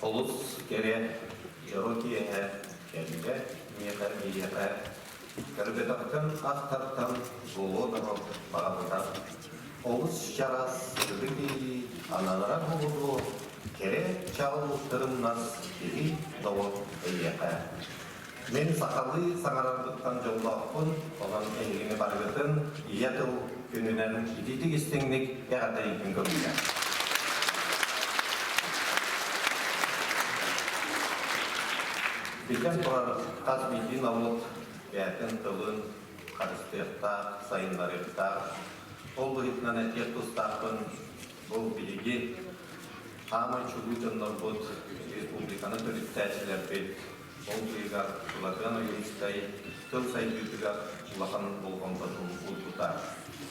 Олус кере Черокия келге мехер миехер Кырбетактан ақтартан золотого бағыдан Олус шарас үгігі ананара болуду кере чағылықтырымнас кері дауып әйеқі. Мен сақалы саңарардықтан жолдақпын, оған әйгені барғытын иятыл күнінен идейдік істеңдік яғата екін көрмеген. Бекен тұрар қаз бейден ауылып, бәтін тылын қарыстықта, сайынларықта, ол бұғытынан әтек тұстақпын, бұл біліге Ама чугутаннан бут республиканы төліптәчілер бет, ол бұйға құларған ойыныстай, тыл сайдүйдіға құлақан болған бұтын ұлтыта.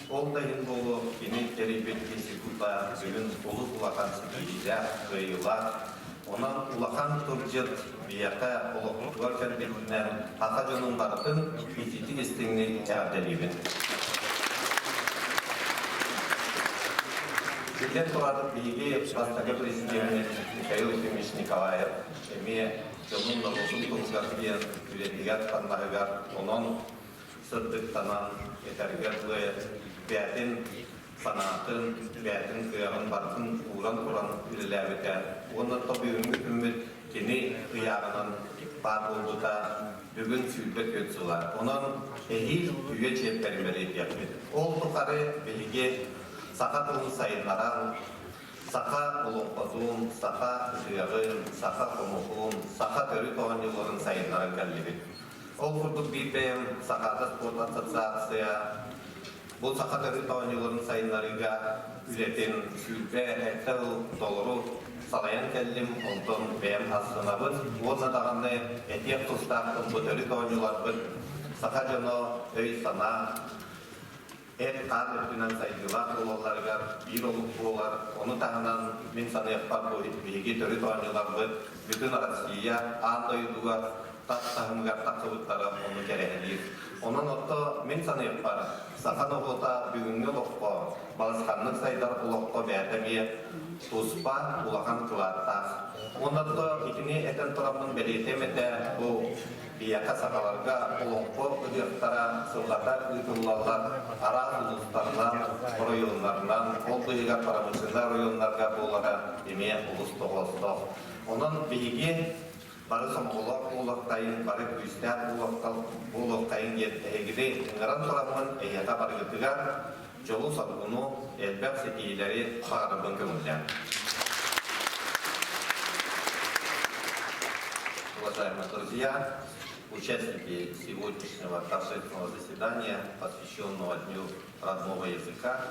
Ол дайын болу, кені керебет института бүгін болу құлақан сікейдя, ғайыла, онан құлақан тұржет бияқа олықлар кәрбетінен ақа жонын бартын бететі естіңіне тәғделебін. Бекен тұрар бейге бастағы президент Михаил Ефимович Николаев, әме жылын нұрғысын тұлғар бейін үлетігер қандағығар, оның сұрдықтанан етергерлі бәтін санатын, бәтін қияғын бартын ұран-құран үлеләбіті. Оны тобы үміт кені қияғынан бар болды да бүгін сүйбет өтсілар. Оның әйіл үйе чептерімелі етепмеді. Ол тұқары бейге Сақа тұлын сайынларан, сақа ұлықпазуын, сақа жиғын, сақа қомықуын, сақа төрі тоған жыларын сайынларын кәлдері. Ол құрдық бейбәйім сақады спорт ассоциация, бұл сақа төрі тоған жыларын сайынларыға үлетін сүйбе әттіл долыру салайын кәлдім, онтын бәйім асынабын. Оны дағаны әтек тұстақтың бұл төрі тоған жылар сақа жаны өй сана, Әт қар өтінен сайдылар олаларға бір олық болар. Оны тағынан мен саны яқпар бойы бейге төрі тоғанылар бұд. Бүтін Россия, андойдуға тақтағымғар тақсыбыттары оны кәрәхелер. Онын отты мен саны яқпар. Сақан оғыта бүгінгі олыққа, балысқанның сайдар олыққа бәтіме тұспа олаған қылаттақ. Онытты икіне әтін тұрамның бәлетеметі бұл бияқа сақаларға олыққа ұдықтара сылғата ұйтылалар ара ұлыстарынан, районларынан, ол бұйығар парамышында районларға болара еме ұлыс тоғыстық. Оның бейге бары олықтайын, бары күстәр олықтайын егіде ұңыран тұрамын әйеға барғытыға жолу сатуыну әлбәк секейлері бағарыбын көмілден. Уважаемые друзья, участники сегодняшнего торжественного заседания, посвященного Дню родного языка,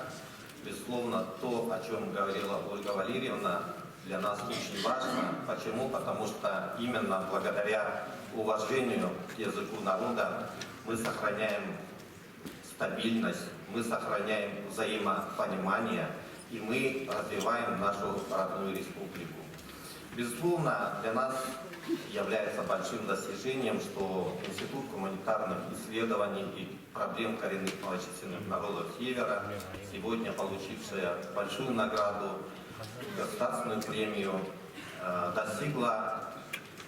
безусловно, то, о чем говорила Ольга Валерьевна, для нас очень важно. Почему? Потому что именно благодаря уважению к языку народа мы сохраняем стабильность, мы сохраняем взаимопонимание и мы развиваем нашу родную республику. Безусловно, для нас является большим достижением, что Институт гуманитарных исследований и проблем коренных малочисленных народов Севера, сегодня получившая большую награду, государственную премию, достигла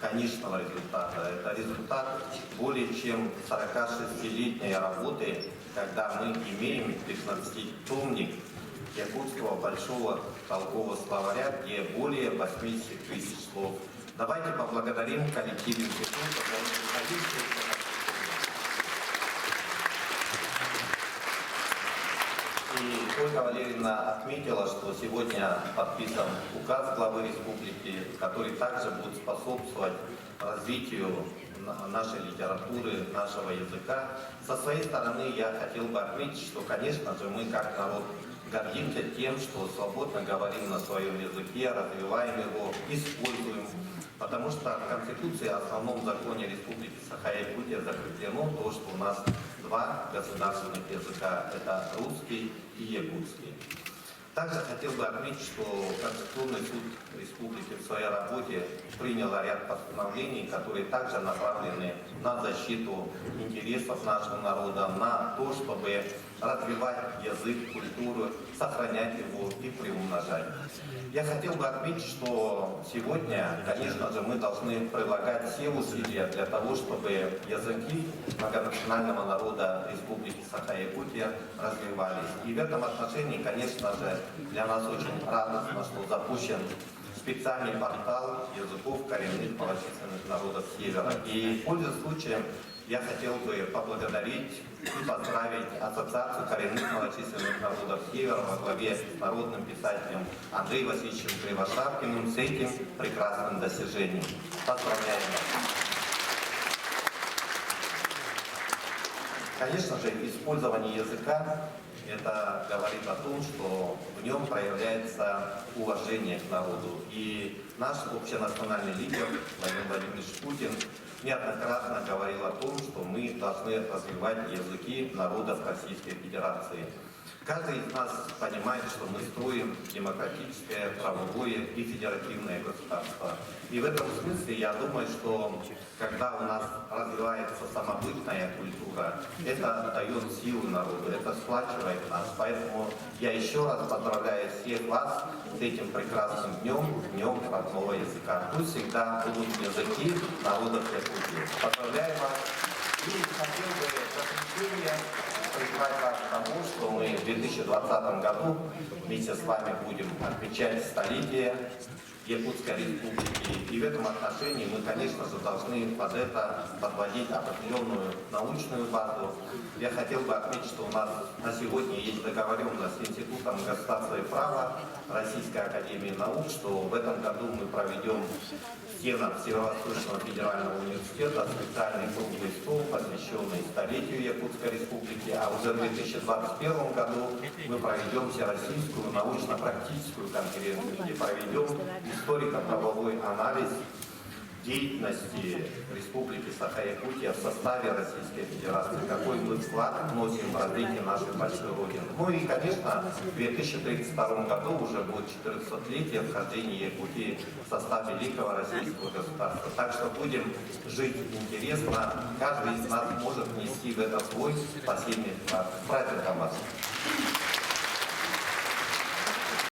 конечного результата. Это результат более чем 46-летней работы, когда мы имеем 15-томник якутского большого толкового словаря, где более 80 тысяч слов. Давайте поблагодарим коллектив института за руководителя. И Ольга Валерьевна отметила, что сегодня подписан указ главы республики, который также будет способствовать развитию нашей литературы, нашего языка. Со своей стороны я хотел бы отметить, что, конечно же, мы как народ гордимся тем, что свободно говорим на своем языке, развиваем его, используем. Потому что в Конституции, в основном законе Республики Саха-Якутия закреплено то, что у нас два государственных языка – это русский и якутский. Также хотел бы отметить, что Конституционный суд Республики в своей работе принял ряд постановлений, которые также направлены на защиту интересов нашего народа, на то, чтобы развивать язык, культуру, сохранять его и приумножать. Я хотел бы отметить, что сегодня, конечно же, мы должны прилагать все усилия для того, чтобы языки многонационального народа Республики Саха-Якутия развивались. И в этом отношении, конечно же, для нас очень радостно, что запущен специальный портал языков коренных малочисленных народов Севера. И, пользуясь случаем, я хотел бы поблагодарить и поздравить Ассоциацию коренных малочисленных народов Севера во главе с народным писателем Андреем Васильевичем Кривошапкиным с этим прекрасным достижением. Поздравляем вас! Конечно же, использование языка это говорит о том, что в нем проявляется уважение к народу. И наш общенациональный лидер Владимир Владимирович Путин неоднократно говорил о том, что мы должны развивать языки народов Российской Федерации. Каждый из нас понимает, что мы строим демократическое, правовое и федеративное государство. И в этом смысле я думаю, что когда у нас развивается самобытная культура, это дает силу народу, это сплачивает нас. Поэтому я еще раз поздравляю всех вас с этим прекрасным днем, днем родного языка. Пусть всегда будут языки народов Якутии. Поздравляю вас и хотел бы в заключение призвать вас к тому, что мы в 2020 году вместе с вами будем отмечать столетие Якутской Республики. И в этом отношении мы, конечно же, должны под это подводить определенную научную базу. Я хотел бы отметить, что у нас на сегодня есть договоренность с Институтом государства и права Российской академии наук, что в этом году мы проведем в стенах Северо-Восточного федерального университета специальный круглый стол, посвященный столетию Якутской Республики, а уже в 2021 году мы проведем всероссийскую научно-практическую конференцию, где проведем историко-правовой анализ деятельности Республики Саха-Якутия в составе Российской Федерации, какой мы вклад вносим в развитие нашей большой Родины. Ну и, конечно, в 2032 году уже будет 400-летие вхождения Якутии в состав великого российского государства. Так что будем жить интересно, каждый из нас может внести в это свой посильный вклад. С праздником вас!